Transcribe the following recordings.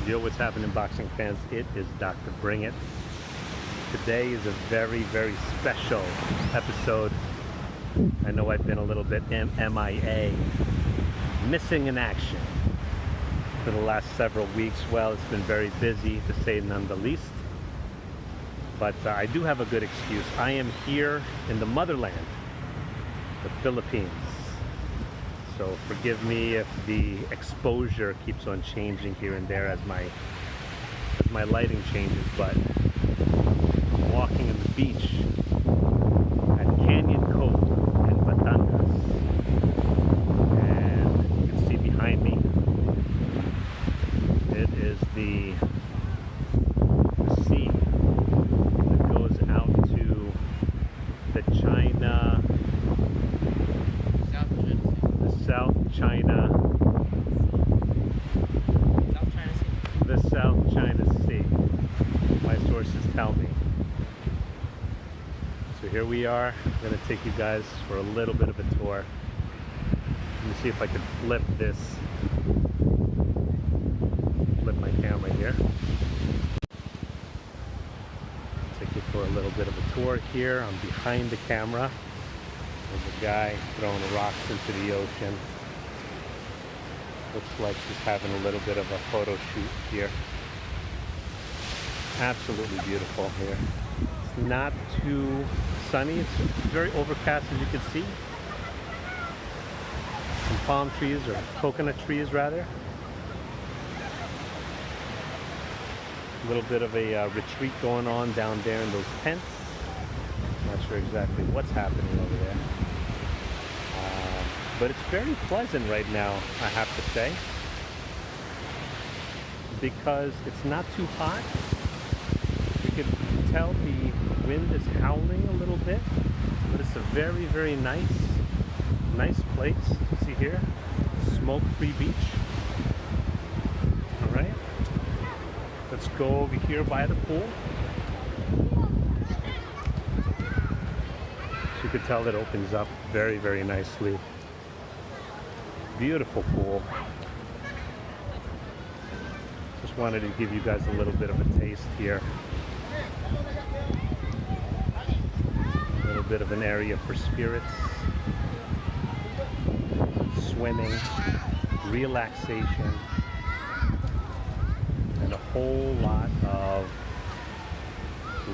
Yo, what's happening, boxing fans? It is Dr. Bring It. Today is a very, very special episode. I know I've been a little bit MIA, missing in action for the last several weeks. Well, it's been very busy, to say none the least. But I do have a good excuse. I am here in the motherland, the Philippines. So forgive me if the exposure keeps on changing here and there as my lighting changes, but I'm walking on the beach at Canyon Cove in Batangas. And you can see behind me, it is the sea that goes out to the South China Sea, my sources tell me. So here we are. I'm going to take you guys for a little bit of a tour. Let me see if I can flip my camera here. Take you for a little bit of a tour here. I'm behind the camera. There's a guy throwing rocks into the ocean. Looks like he's having a little bit of a photo shoot here. Absolutely beautiful here. It's not too sunny. It's very overcast, as you can see. Some palm trees, or coconut trees rather. A little bit of a retreat going on down there in those tents. Not sure exactly what's happening over there. But it's very pleasant right now, I have to say, because it's not too hot. You can tell the wind is howling a little bit, but it's a very, very nice place. See here, smoke-free beach. All right, let's go over here by the pool. So you can tell it opens up very, very nicely. Beautiful pool. Just wanted to give you guys a little bit of a taste here. A little bit of an area for spirits, swimming, relaxation, and a whole lot of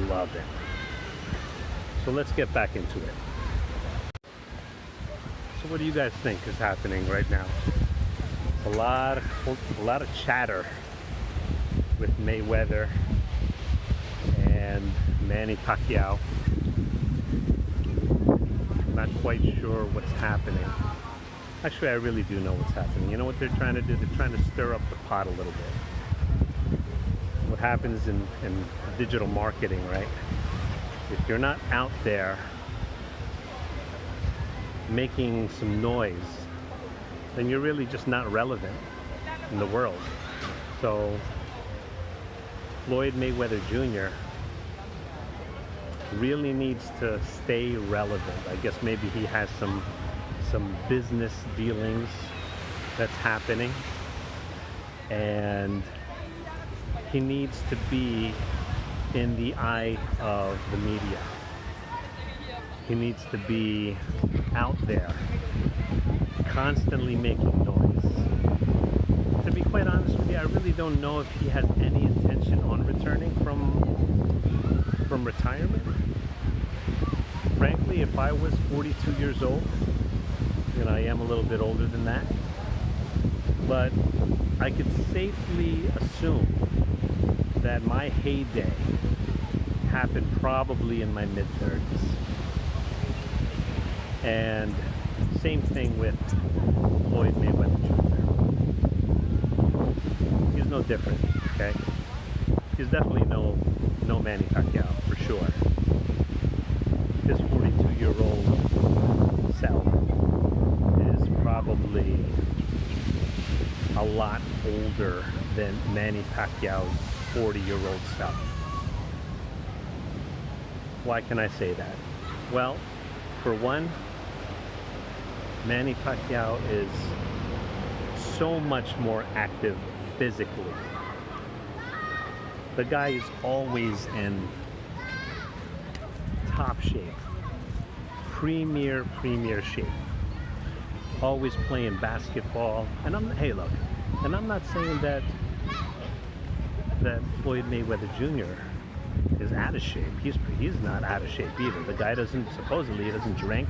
loving. So let's get back into it. So what do you guys think is happening right now? A lot of chatter with Mayweather and Manny Pacquiao. Not quite sure what's happening. Actually, I really do know what's happening. You know what they're trying to do? They're trying to stir up the pot a little bit. What happens in digital marketing, right? If you're not out there making some noise, then you're really just not relevant in the world. So Floyd Mayweather Jr. really needs to stay relevant. I guess maybe he has some business dealings that's happening, and he needs to be in the eye of the media. He needs to be out there, constantly making noise. To be quite honest with you, I really don't know if he has any intention on returning from retirement. Frankly, if I was 42 years old, you know, I am a little bit older than that, but I could safely assume that my heyday happened probably in my mid-30s. And same thing with Floyd Mayweather Jr. He's no different, okay? He's definitely no Manny Pacquiao, for sure. His 42-year-old self is probably a lot older than Manny Pacquiao's 40-year-old self. Why can I say that? Well, for one, Manny Pacquiao is so much more active physically The guy is always in top shape, premier shape. Always playing basketball, and hey, look, and I'm not saying that Floyd Mayweather Jr. is out of shape. He's not out of shape either. The guy supposedly he doesn't drink,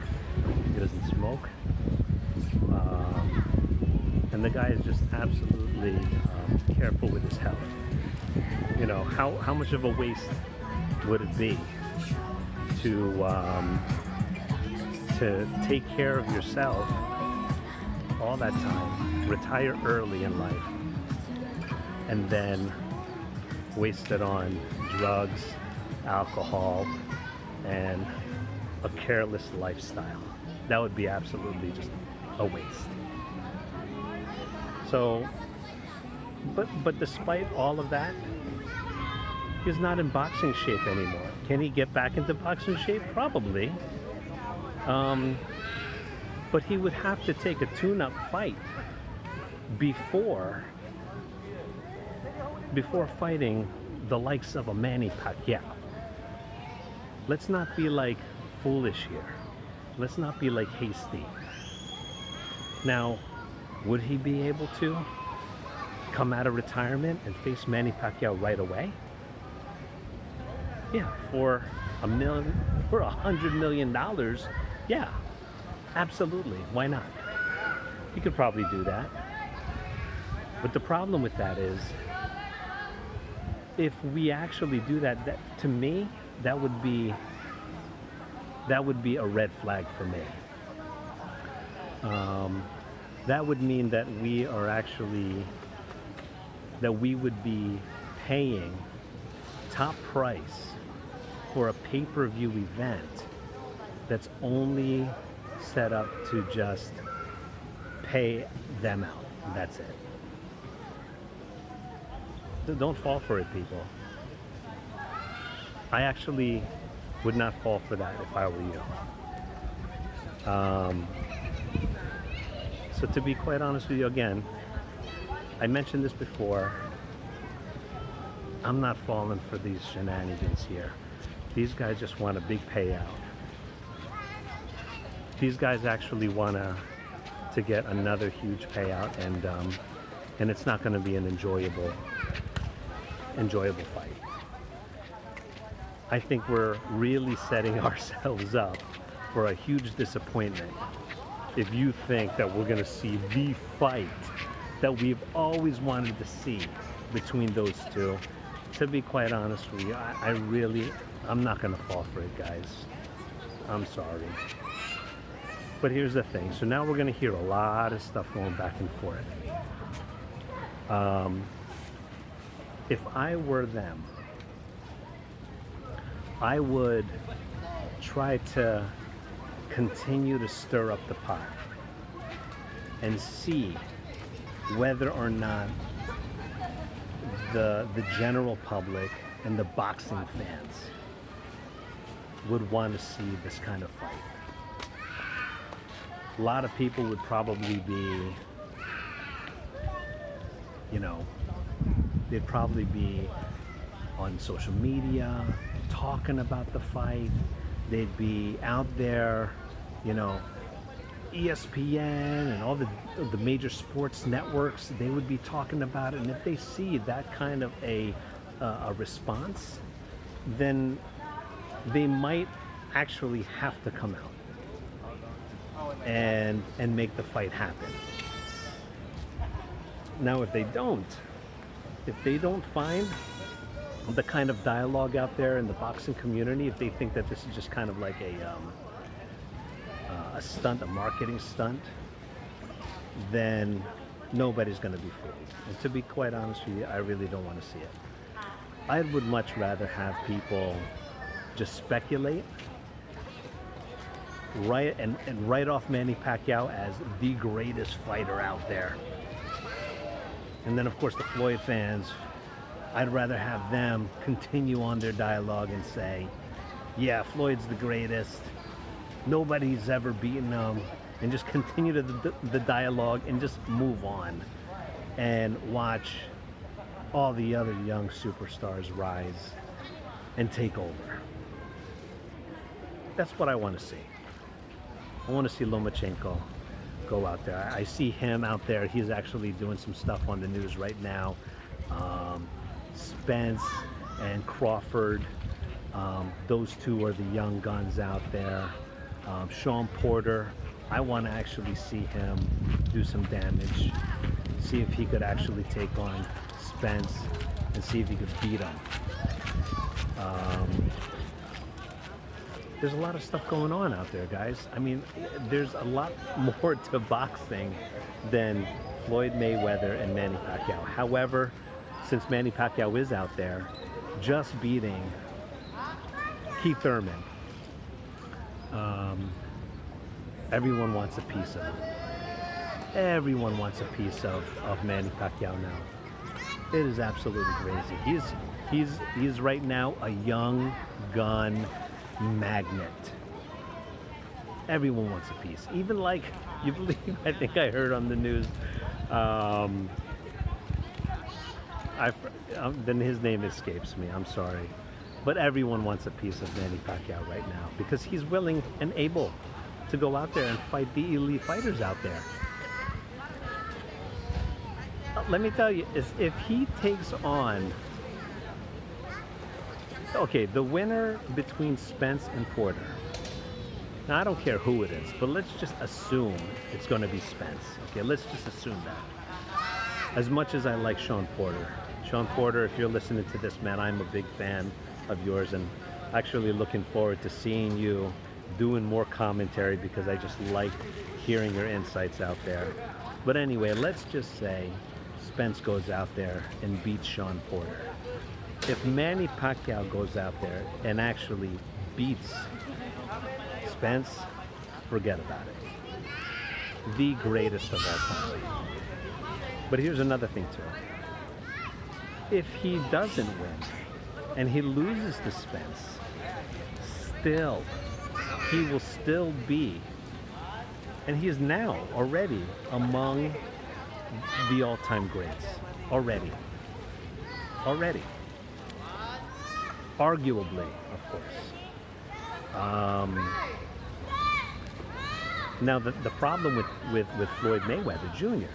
he doesn't smoke, and the guy is just absolutely careful with his health. You know, how much of a waste would it be to take care of yourself all that time, retire early in life, and then waste it on drugs, alcohol, and a careless lifestyle? That would be absolutely just a waste. So, but despite all of that, he's not in boxing shape anymore. Can he get back into boxing shape? Probably. But he would have to take a tune-up fight before fighting the likes of a Manny Pacquiao. Let's not be like foolish here. Let's not be like hasty. Now, would he be able to come out of retirement and face Manny Pacquiao right away? Yeah, for $100 million, yeah, absolutely. Why not? He could probably do that. But the problem with that is, if we actually do that, to me, that would be a red flag for me. That would mean that we would be paying top price for a pay-per-view event that's only set up to just pay them out. That's it. Don't fall for it, people. I actually would not fall for that if I were you. So to be quite honest with you, again, I mentioned this before, I'm not falling for these shenanigans here. These guys just want a big payout. These guys actually want to get another huge payout, and it's not going to be an enjoyable fight. I think we're really setting ourselves up for a huge disappointment if you think that we're going to see the fight that we've always wanted to see between those two. To be quite honest with you, I'm not going to fall for it, guys. I'm sorry. But here's the thing. So now we're going to hear a lot of stuff going back and forth. If I were them, I would try to continue to stir up the pot and see whether or not the general public and the boxing fans would want to see this kind of fight. A lot of people would probably be, they'd probably be on social media talking about the fight. They'd be out there, ESPN and all the major sports networks, they would be talking about it. And if they see that kind of a response, then they might actually have to come out and make the fight happen. Now, if they don't find the kind of dialogue out there in the boxing community, if they think that this is just kind of like a stunt, a marketing stunt, then nobody's going to be fooled. And to be quite honest with you, I really don't want to see it. I would much rather have people just speculate, and write off Manny Pacquiao as the greatest fighter out there. And then, of course, the Floyd fans, I'd rather have them continue on their dialogue and say, yeah, Floyd's the greatest, nobody's ever beaten him, and just continue the dialogue and just move on and watch all the other young superstars rise and take over. That's what I want to see. I want to see Lomachenko go out there. I see him out there. He's actually doing some stuff on the news right now. Spence and Crawford, those two are the young guns out there. Sean Porter, I want to actually see him do some damage, see if he could actually take on Spence and see if he could beat him. There's a lot of stuff going on out there, guys. I mean, there's a lot more to boxing than Floyd Mayweather and Manny Pacquiao. However, since Manny Pacquiao is out there, just beating Keith Thurman, everyone wants a piece of him. Everyone wants a piece of Manny Pacquiao now. It is absolutely crazy. He's right now a young gun magnet. Everyone wants a piece. Even like, you believe, I think I heard on the news, then his name escapes me, I'm sorry. But everyone wants a piece of Manny Pacquiao right now because he's willing and able to go out there and fight the elite fighters out there. Let me tell you, if he takes on, okay, the winner between Spence and Porter. Now, I don't care who it is, but let's just assume it's going to be Spence. Okay, let's just assume that. As much as I like Sean Porter. Sean Porter, if you're listening to this, man, I'm a big fan of yours and actually looking forward to seeing you doing more commentary because I just like hearing your insights out there. But anyway, let's just say Spence goes out there and beats Sean Porter. If Manny Pacquiao goes out there and actually beats Spence, forget about it. The greatest of all time. But here's another thing too. If he doesn't win and he loses to Spence, still, he will still be, and he is now already among the all-time greats. Already. Arguably, of course. Now, the problem with Floyd Mayweather Jr.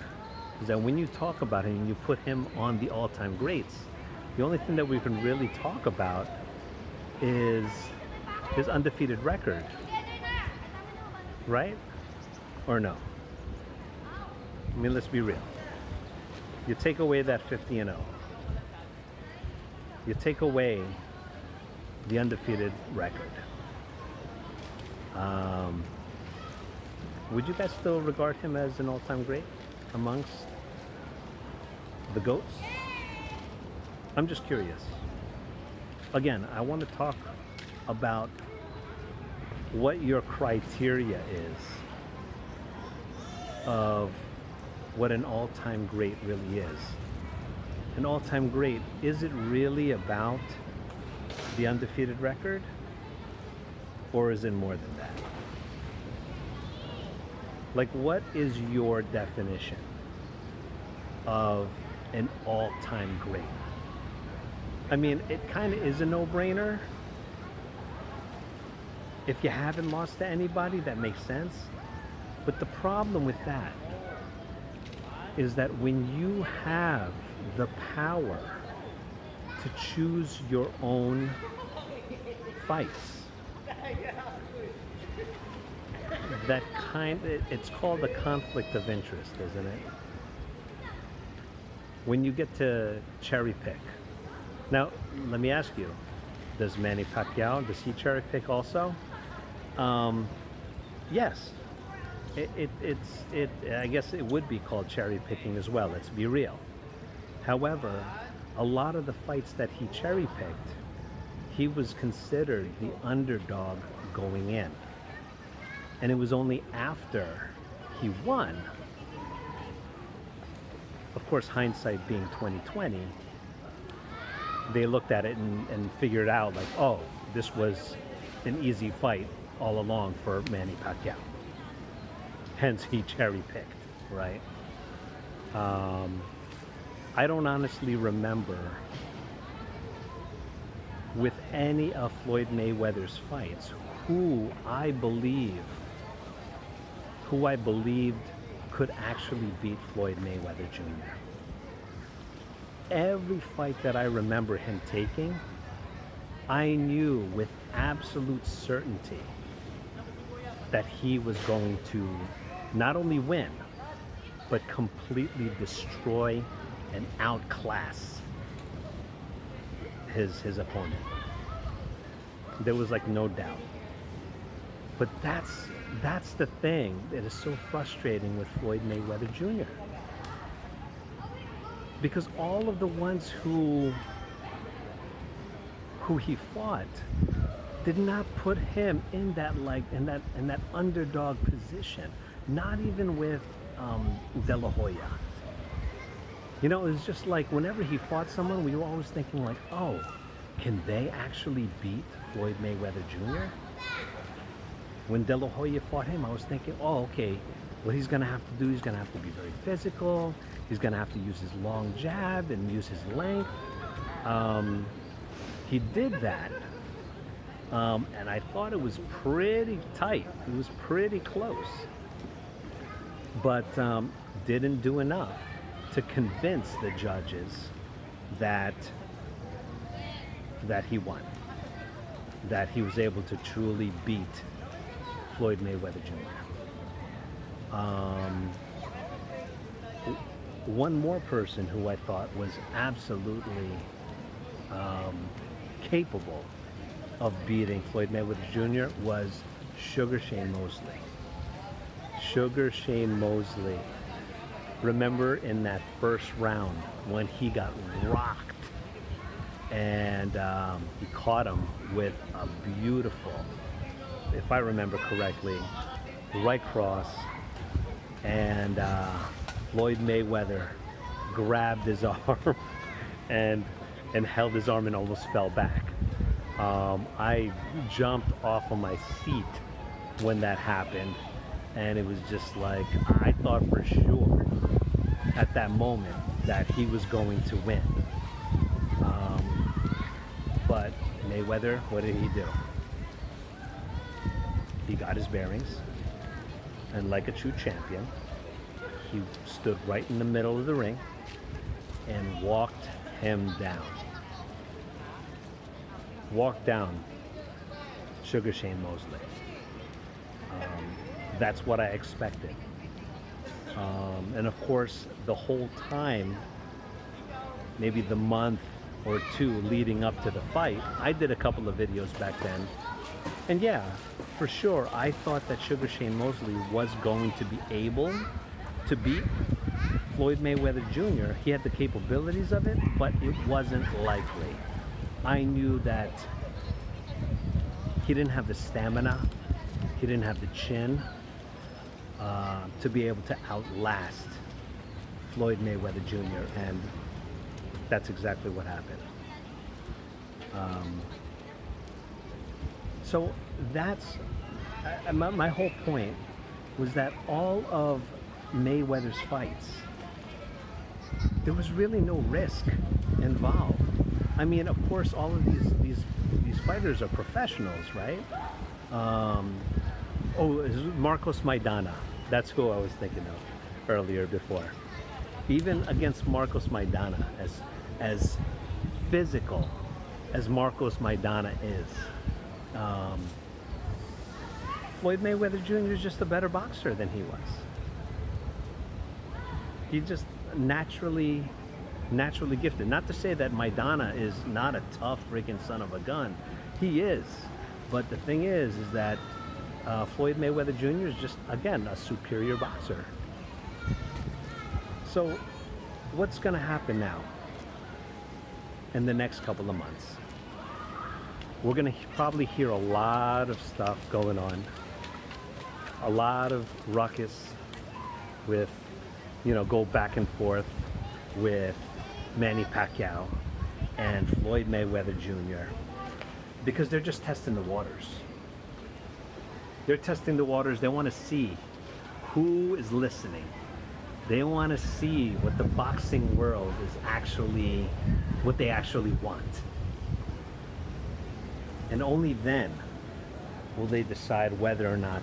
is that when you talk about him and you put him on the all-time greats, the only thing that we can really talk about is his undefeated record. Right? Or no? I mean, let's be real. You take away that 50-0. You take away the undefeated record. Would you guys still regard him as an all-time great amongst the GOATs? I'm just curious. Again, I want to talk about what your criteria is of what an all-time great really is. An all-time great, is it really about the undefeated record? Or is it more than that? Like, what is your definition of an all-time great? I mean, it kind of is a no-brainer. If you haven't lost to anybody, that makes sense. But the problem with that is that when you have the power to choose your own fights, that it's called a conflict of interest, isn't it? When you get to cherry pick. Now, let me ask you, does Manny Pacquiao, does he cherry pick also? Yes. I guess it would be called cherry picking as well, let's be real. However, a lot of the fights that he cherry picked, he was considered the underdog going in. And it was only after he won, of course, hindsight being 2020, they looked at it and figured out like, oh, this was an easy fight all along for Manny Pacquiao. Hence he cherry picked, right? I don't honestly remember with any of Floyd Mayweather's fights who I believed could actually beat Floyd Mayweather Jr. Every fight that I remember him taking, I knew with absolute certainty that he was going to not only win, but completely destroy and outclass his opponent. There was like no doubt. But that's the thing that is so frustrating with Floyd Mayweather Jr. Because all of the ones who he fought did not put him in that underdog position. Not even with De La Hoya. You know, it was just like whenever he fought someone, we were always thinking like, oh, can they actually beat Floyd Mayweather Jr.? When De La Hoya fought him, I was thinking, oh, okay, what he's going to have to do, he's going to have to be very physical. He's going to have to use his long jab and use his length. He did that. And I thought it was pretty tight. It was pretty close. But didn't do enough to convince the judges that he won. That he was able to truly beat Floyd Mayweather Jr. One more person who I thought was absolutely capable of beating Floyd Mayweather Jr. was Sugar Shane Mosley. Sugar Shane Mosley. Remember in that first round when he got rocked and he caught him with a beautiful, if I remember correctly, right cross, and Floyd Mayweather grabbed his arm and held his arm and almost fell back. I jumped off of my seat when that happened, and it was just like, I thought for sure at that moment that he was going to win. But Mayweather, what did he do? He got his bearings, and like a true champion, he stood right in the middle of the ring and walked him down. Walked down Sugar Shane Mosley. That's what I expected. And of course, the whole time, maybe the month or two leading up to the fight, I did a couple of videos back then. And yeah, for sure, I thought that Sugar Shane Mosley was going to be able to beat Floyd Mayweather Jr. He had the capabilities of it, but it wasn't likely. I knew that he didn't have the stamina, he didn't have the chin to be able to outlast Floyd Mayweather Jr. And that's exactly what happened. So that's my whole point was that all of Mayweather's fights, there was really no risk involved. I mean, of course, all of these fighters are professionals, right? Marcos Maidana. That's who I was thinking of earlier before. Even against Marcos Maidana, as physical as Marcos Maidana is, Floyd Mayweather Jr. is just a better boxer than he was. He just naturally gifted. Not to say that Maidana is not a tough freaking son of a gun. He is. But the thing is that Floyd Mayweather Jr. is just, again, a superior boxer. So what's going to happen now in the next couple of months? We're going to probably hear a lot of stuff going on. A lot of ruckus with, go back and forth with Manny Pacquiao and Floyd Mayweather Jr. because they're just testing the waters. They're testing the waters. They want to see who is listening. They want to see what the boxing world is actually, what they actually want. And only then will they decide whether or not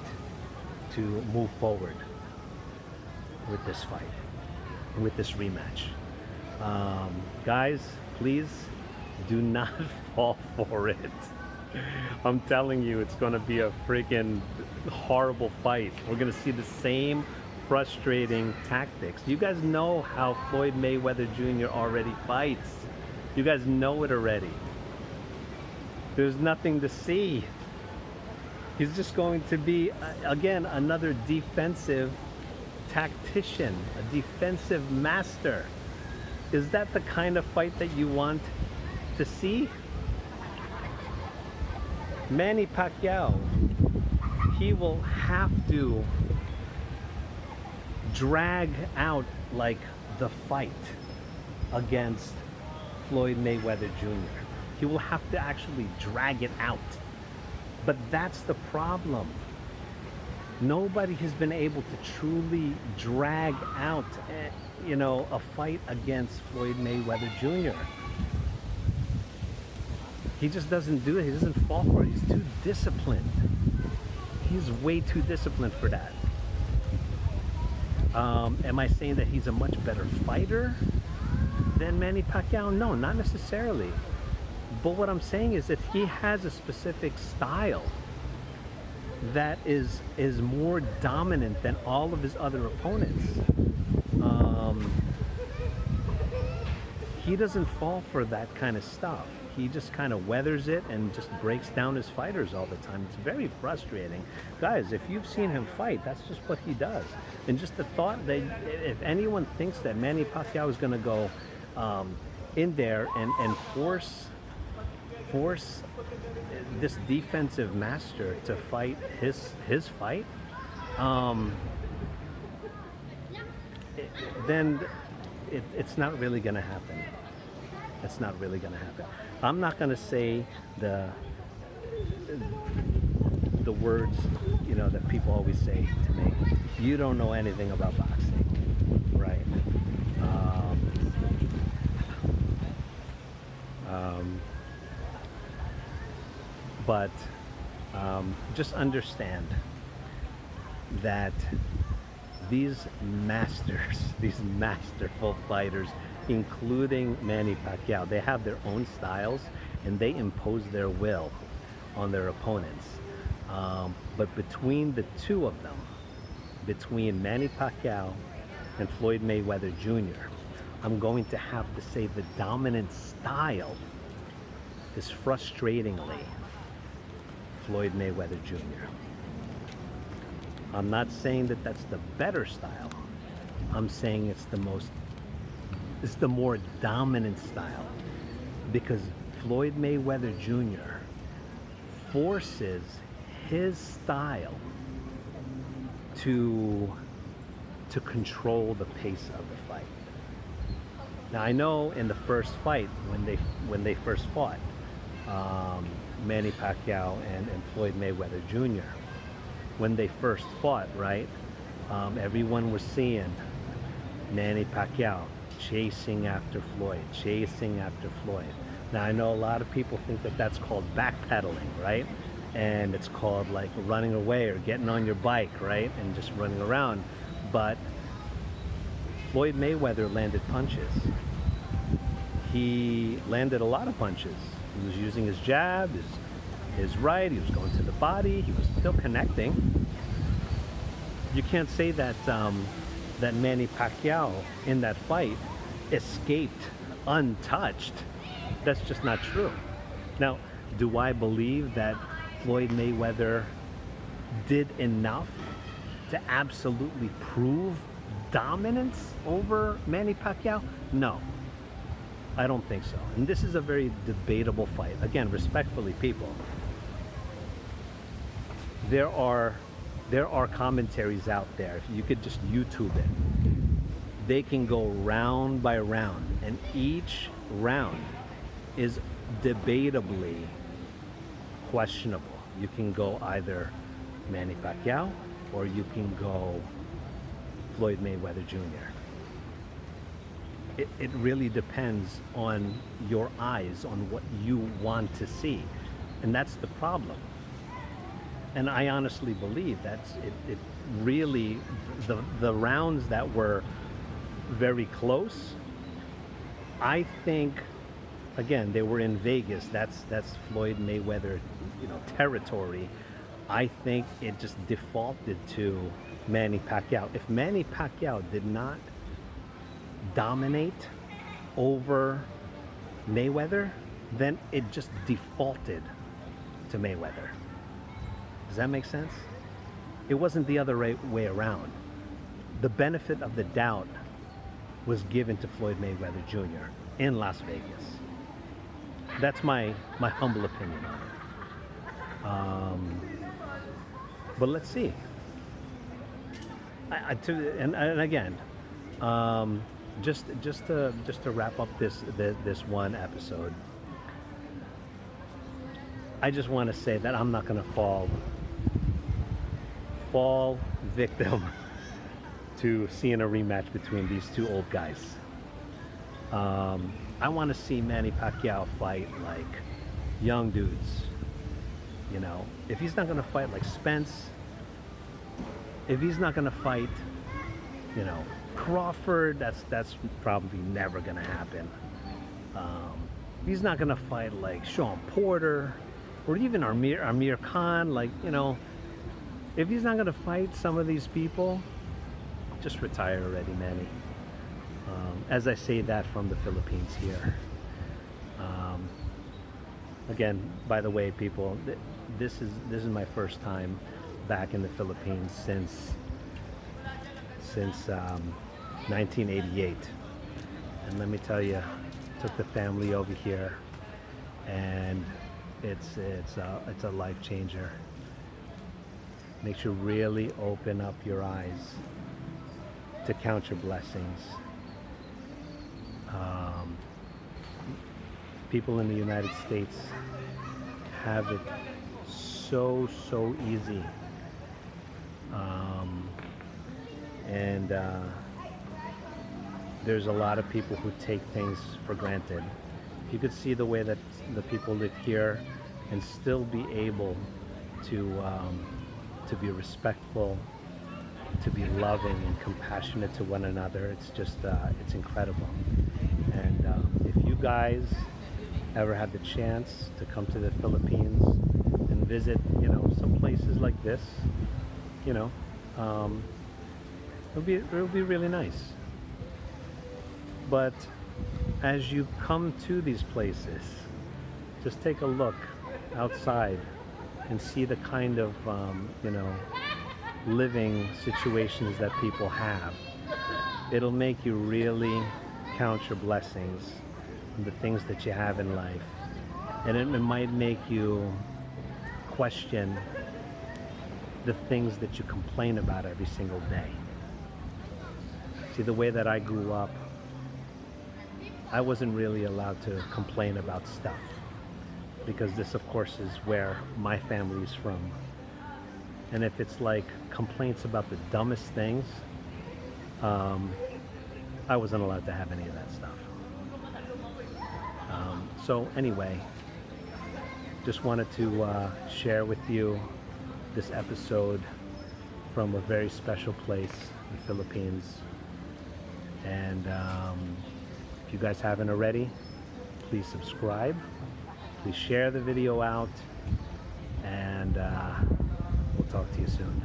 to move forward with this fight, with this rematch. Guys, please do not fall for it. I'm telling you, it's going to be a freaking horrible fight. We're going to see the same frustrating tactics. You guys know how Floyd Mayweather Jr. already fights. You guys know it already. There's nothing to see. He's just going to be, again, another defensive tactician, a defensive master. Is that the kind of fight that you want to see? Manny Pacquiao, he will have to drag out like the fight against Floyd Mayweather Jr. He will have to actually drag it out. But that's the problem. Nobody has been able to truly drag out, a fight against Floyd Mayweather Jr. He just doesn't do it. He doesn't fall for it. He's too disciplined. He's way too disciplined for that. Am I saying that he's a much better fighter than Manny Pacquiao? No, not necessarily. But what I'm saying is that he has a specific style that is more dominant than all of his other opponents. He doesn't fall for that kind of stuff. He just kind of weathers it and just breaks down his fighters all the time. It's very frustrating. Guys, if you've seen him fight, that's just what he does. And just the thought that if anyone thinks that Manny Pacquiao is going to go in there and force this defensive master to fight his fight, then it's not really going to happen. It's not really going to happen. I'm not going to say the words, that people always say to me. You don't know anything about boxing, right? But just understand that these masters, these masterful fighters, including Manny Pacquiao, they have their own styles and they impose their will on their opponents. But between the two of them, between Manny Pacquiao and Floyd Mayweather Jr., I'm going to have to say the dominant style is frustratingly Floyd Mayweather Jr. I'm not saying that that's the better style. I'm saying it's the more dominant style, because Floyd Mayweather Jr. forces his style to control the pace of the fight. Now I know in the first fight when they first fought, Manny Pacquiao and Floyd Mayweather Jr. When they first fought, right? Everyone was seeing Manny Pacquiao chasing after Floyd. Now I know a lot of people think that that's called backpedaling, right? And it's called like running away or getting on your bike, right? And just running around. But Floyd Mayweather landed punches. He landed a lot of punches. He was using his jab, his right, he was going to the body, he was still connecting. You can't say that that Manny Pacquiao in that fight escaped untouched. That's just not true. Now, do I believe that Floyd Mayweather did enough to absolutely prove dominance over Manny Pacquiao? No, I don't think so. And this is a very debatable fight. Again, respectfully, people, there are commentaries out there. If you could just YouTube it, they can go round by round, and each round is debatably questionable. You can go either Manny Pacquiao or you can go Floyd Mayweather Jr. it really depends on your eyes, on what you want to see. And that's the problem. And I honestly believe it really, the rounds that were very close, I think, again, they were in Vegas. That's Floyd Mayweather, territory. I think it just defaulted to Manny Pacquiao. If Manny Pacquiao did not dominate over Mayweather, then it just defaulted to Mayweather. Does that make sense? It wasn't the other way around. The benefit of the doubt was given to Floyd Mayweather Jr. in Las Vegas. That's my humble opinion on it. But let's see. And again, just to wrap up this one episode, I just want to say that I'm not going to fall victim to seeing a rematch between these two old guys. I want to see Manny Pacquiao fight like young dudes. If he's not going to fight like Spence, if he's not going to fight, Crawford, that's probably never going to happen. He's not going to fight like Sean Porter or even Amir Khan. If he's not going to fight some of these people, just retire already, Manny. As I say that from the Philippines here. Again, by the way, people, this is my first time back in the Philippines since 1988, and let me tell you, took the family over here, and it's a life changer. Makes you really open up your eyes to count your blessings. People in the United States have it so easy, and there's a lot of people who take things for granted. You could see the way that the people live here and still be able to be respectful, to be loving and compassionate to one another. It's just it's incredible. And if you guys ever have the chance to come to the Philippines and visit, some places like this, it'll be really nice. But as you come to these places, just take a look outside and see the kind of living situations that people have. It'll make you really count your blessings and the things that you have in life, and it might make you question the things that you complain about every single day. See, the way that I grew up, I wasn't really allowed to complain about stuff, because this, of course, is where my family is from. And if it's like complaints about the dumbest things, I wasn't allowed to have any of that stuff. So anyway, just wanted to share with you this episode from a very special place, the Philippines. And if you guys haven't already, please subscribe. Please share the video out, and we'll talk to you soon.